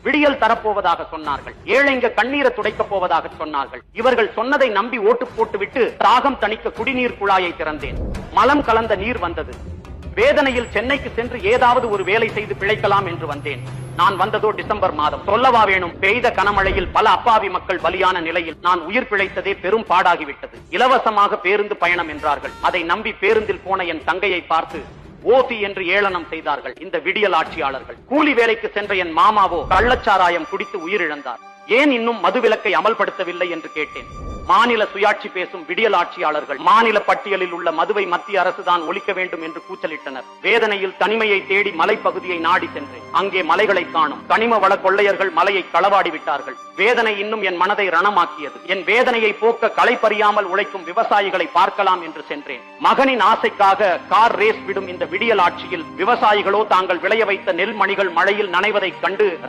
விடியல் தரப்போவதாக சொன்னார்கள். ஏழைங்க கண்ணீரை துடைக்கப் போவதாக சொன்னார்கள். இவர்கள் சொன்னதை நம்பி ஓட்டு போட்டுவிட்டு தாகம் தணிக்க குடிநீர் குழாயை திறந்தேன். மலம் கலந்த நீர் வந்தது. வேதனையில் சென்னைக்கு சென்று ஏதாவது ஒரு வேலை செய்து பிழைக்கலாம் என்று வந்தேன். நான் வந்ததோ டிசம்பர் மாதம். சொல்லவா வேணும், பெய்த கனமழையில் பல அப்பாவி மக்கள் பலியான நிலையில் நான் உயிர் பிழைத்ததே பெரும் பாடாகிவிட்டது. இலவசமாக பேருந்து பயணம் என்றார்கள். அதை நம்பி பேருந்தில் போன என் தங்கையை பார்த்து ஓசி என்று ஏளனம் செய்தார்கள் இந்த விடியல் ஆட்சியாளர்கள். கூலி வேலைக்கு சென்ற என் மாமாவோ கள்ளச்சாராயம் குடித்து உயிரிழந்தார். ஏன் இன்னும் மதுவிலக்கை அமல்படுத்தவில்லை என்று கேட்டேன். மாநில சுயாட்சி பேசும் விடியல் ஆட்சியாளர்கள் மாநில பட்டியலில் உள்ள மதுவை மத்திய அரசுதான் ஒழிக்க வேண்டும் என்று கூச்சலிட்டனர். வேதனையில் தனிமையை தேடி மலைப்பகுதியை நாடி சென்றேன். அங்கே மலைகளை காணும். கனிம வள கொள்ளையர்கள் மலையை களவாடி விட்டார்கள். வேதனை இன்னும் என் மனதை ரணமாக்கியது. என் வேதனையை போக்க களை பறியாமல் உழைக்கும் விவசாயிகளை பார்க்கலாம் என்று சென்றேன். மகனின் ஆசைக்காக கார் ரேஸ் விடும் இந்த விடியல் ஆட்சியில் விவசாயிகளோ தாங்கள் விளைய வைத்த நெல் மணிகள் மழையில் நனைவதைக் கண்டு